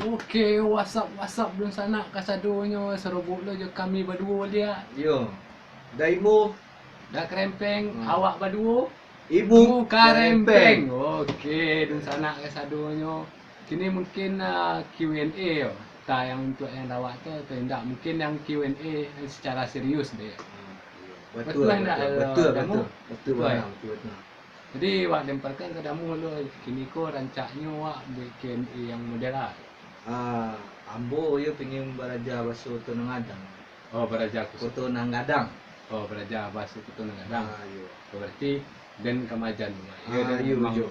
Okey, WhatsApp belum sana kasadonyo serobok lo je kami berdua dia. Yo. Daimu Dah kerempeng awak berdua. ibu Karempeng. Okey, belum sana kasadonyo. Kini mungkin Q&A yo. Tak yang untuk yang lawak tu tidak mungkin yang Q&A secara serius deh. Betul tak betul. Jadi wak lemparkan ke damu lo kini ko rancaknya wak bikin yang model lah. Ambo yo pengen belajar bahasa Tunang Gadang. Oh, belajar Koto nang gadang. Oh, belajar bahasa Tunang Gadang. Yo. Berarti dan kemajan. Yo yo.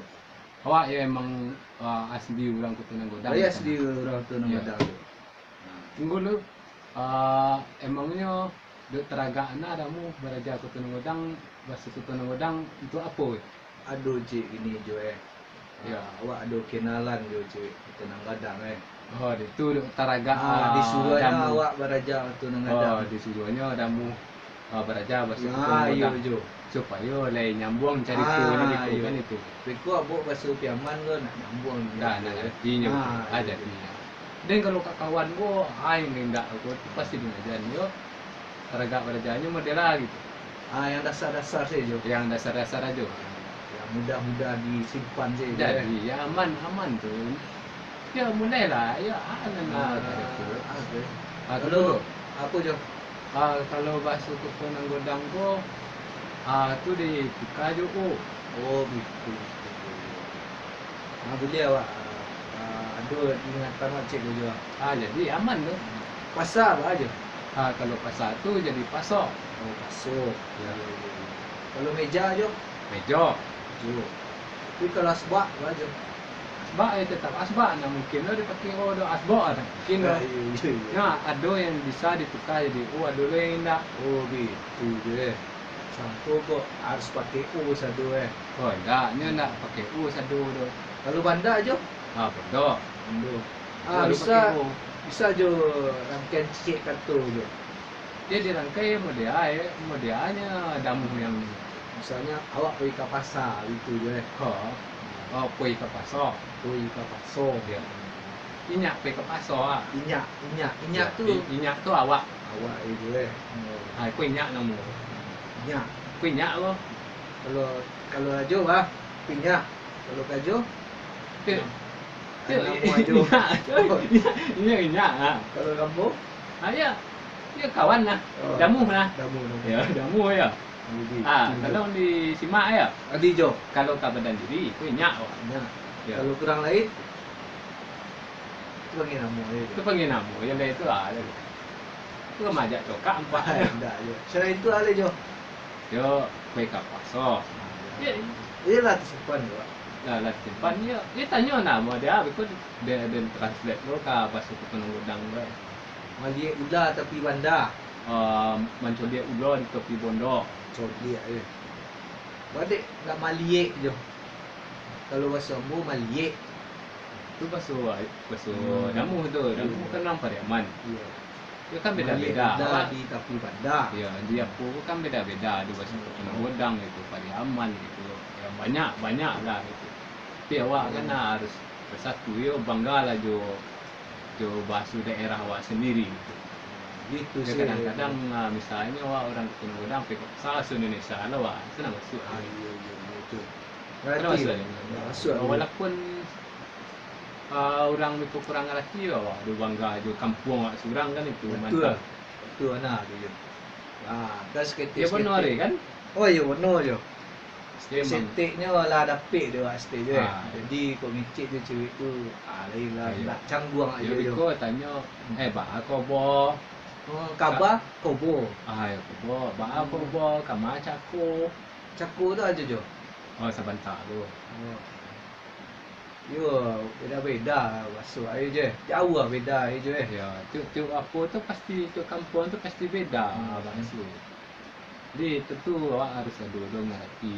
Awak ya emang asli orang Tunang Gadang. Saya asli orang Tunang Ya. Gadang. Tunggu lu. Emangnya duk teragak na damu belajar Tunang Gadang bahasa Tunang Gadang untuk apa? Aduh cik gini jo Ya. Awak ada kenalan jo cik Tunang Gadang Oh, itu duk teragak disuruhnya damu. awak belajar Tunang Oh, Gadang. disuruhnya damu belajar bahasa Tunang Yo Gadang. jo. Supaya lain nyambung cerita ni gitu kan itu. Beko abok bahasa Piaman lo nak nyambung. Dah nak ngertinya ada dia. Dan kalau kat kawan gua ai ndak aku pasti mengajar yo. Teragak belajarnya model lah gitu. Yang dasar-dasar saja jo. Yang dasar-dasar aja. Yang mudah-mudah disimpan saja. Jadi ya aman tu. Ya mulailah ya anak Okey. dulu. Apa jo? Kalau bahasa Tunang Gadang gua tu di tukar je Oh begitu. Boleh awak ada ingatan awak cik jo. jadi aman tu. Pasal apa aja? Kalau pasar tu jadi pasok. Oh pasok. Ya. Kalau meja jo? Meja. Jo. Tapi kalau asbak apa aja? Asbak tetap asbak nah mungkin lo dipakai asbak ada. Mungkin lo. Ya, ada yang bisa ditukar jadi ada lo yang tidak. Oh gitu je. Sampo kok harus pakai U satu Oh enggak, nya enggak pakai U satu tu. Kalau bandar jo? Bodoh. Bandar. Lalu Bisa pakai U. bisa jo rangkaian cik kartu jo. Dia dirangkai modelnya damu yang Misalnya awak pergi ke pasar itu je pergi ke pasar. Pergi ke pasar Ya. Inyak pergi ke pasar. Inyak tu Inyak tu awak. awak itu Aku inyak nama. Inyak. Aku inyak lo. Kalau ajo pinyak. Kalau kajo Tu. kamu ajo. Inyak. Kalau kamu Ya. Ya kawan lah. Oh. Damu lah. damu. Ya, damu ya. Kalau di simak ya. Adi jo. Kalau tak badan diri, aku inyak. Inyak. Ya. Kalau kurang lain itu panggil nama Itu panggil nama. Yang lain tu ada. Itu remaja cokak empat. Enggak jo. Selain itu ada jo. Yo, pergi ke pasar. Ya, Ini lah tersimpan jo. lah simpan dia. Dia tanya nama dia, because dia translate lo ke bahasa Tunang Gadang lo. Maliek ular tapi bandar. Mencuri ular di tepi pondok. Codiak je. Badik nak maliek je. Kalau bahasa Ambo maliek. Itu bahasa damu tu. Damu kan orang Pariaman. Ya. Dia kan beda-beda. Ular di tapi bandar. Ya, dia pun kan beda-beda di bahasa Tunang Gadang itu, Pariaman itu. Ya banyak lah itu. Tapi awak kan harus bersatu yo, banggalah jo bahasa daerah awak sendiri gitu. Gitu Ya, sih. kadang-kadang misalnya awak orang Tunang Gadang pergi ke pasar Indonesia lah wah, senang masuk. Iya betul. Kenapa Berarti masuk? masuk. Walaupun orang itu kurang ngerti lah, dia bangga jo kampung awak surang kan itu Betul. mantap. Betul anak tu je. Kan seketik. Dia pun hari kan? Oh ya warna je. Dia memang Setiknya lah dapik dia buat setik je. Jadi kau micik tu cewek tu lain lah Ya. nak cangguang aja dia je. biko tanya, kau bo? Kabar kobo. Ya kau bo, kau bo, kama cako. Cakur tu aja je. Oh, sebentar tu. Yo, beda-beda masuk aja je. Jauh lah beda aja je. Ya, tiap apa tu pasti, tiap kampung tu pasti beda bahasa. Jadi tentu awak harus ada orang ngerti.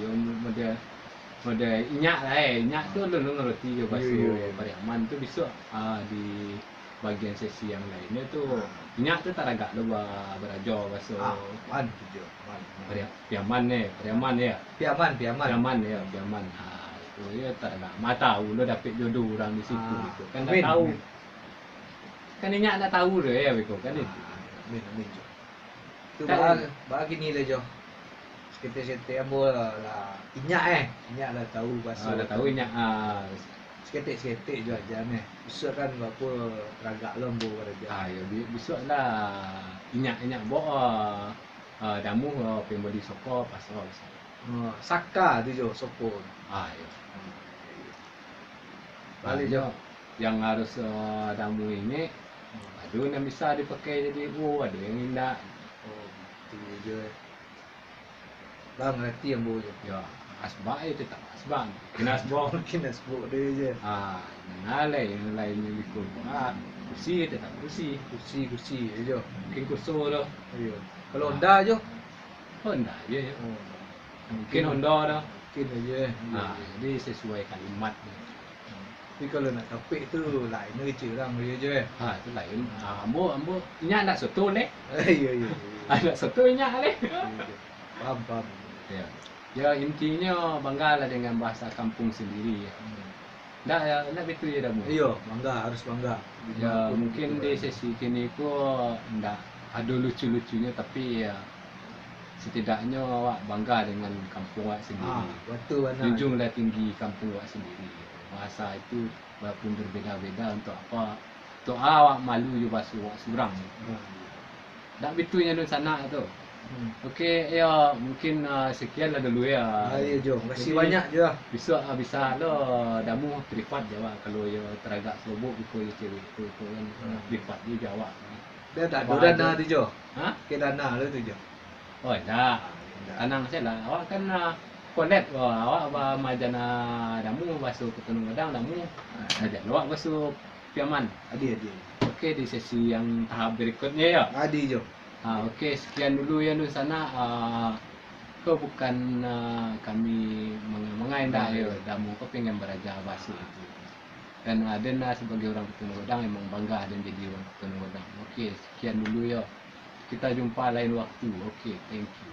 Model inyak lah inyak tu orang ngerti je bahasa Pariaman tu bisa di bagian sesi yang lainnya tu inyak tu tak agak lebah berajar bahasa Man tu je. Pariaman ya. Piaman. Itu ya tak agak mata tahu lo dapat jodoh orang di situ gitu. Kan dah Amin. tahu. Kan inyak nak tahu tu ya beko kan itu. Amin amin Jo. Tu Tak- bah gini lah Jo. Seketik-seketik ambo lah. Inyak lah tahu bahasa. Dah tahu inyak Seketik-seketik jo aja ni. Besok kan berapa teragak lah ambo pada dia. ya besok lah inyak bawa damu pembeli soko pasal. Saka tu Jo sopor. Ya. Balik Jo Jo. yang harus damu ini ada yang bisa dipakai jadi ada yang tidak. Oh, tu je. Bang hati ambo Jo. Ya, asbak itu tak asbak. Kena asbak. Mungkin dah sebut dia je. Yang lainnya ikut. Kursi tetap kursi. Kursi je Jo. Mungkin kurso dah. Ayo. Kalau Honda Jo. Honda je ya. Oh. Mungkin Honda dah. Mungkin aja. Jadi sesuai kalimat. Tapi kalau nak topik tu lain ni cerang dia je. Itu lain. Ambo inyak nak soto leh. Ya. Nak soto inyak leh. Faham. Ya. Ya intinya banggalah dengan bahasa kampung sendiri ya. Nak betul ya damu. Iya, bangga, harus bangga. Ya mungkin di sesi kini ku ndak ada lucu-lucunya tapi ya setidaknya awak bangga dengan kampung awak sendiri. Betul mana. Junjunglah tinggi kampung awak sendiri. Bahasa itu walaupun berbeza-beza untuk apa? Untuk awak malu je bahasa awak surang. Tak betulnya di sana tu. Okey ya mungkin sekian lah dulu ya. Ya Jo, Jadi, makasih banyak je. Besok bisa lo damu privat jawab kalau ya teragak selobok ikut cewek itu kan privat dia jawab. Dia tak Apa ada dana ada? tu Jo. Ha? Ke dana lu tu Jo. Oh dah. Tenang saja lah. Awak kan collab awak majana damu basuh ketenung gadang damu. Ajak awak basuh piaman. Adi. Okey di sesi yang tahap berikutnya ya. Adi Jo. Okey sekian dulu ya di sana. Kau bukan kami mengenai dah ya damu kau pengen belajar bahasa itu. Dan Aden sebagai orang Ketenung Godang memang bangga dan jadi orang Ketenung Godang. Okey sekian dulu ya. Kita jumpa lain waktu. Okey thank you.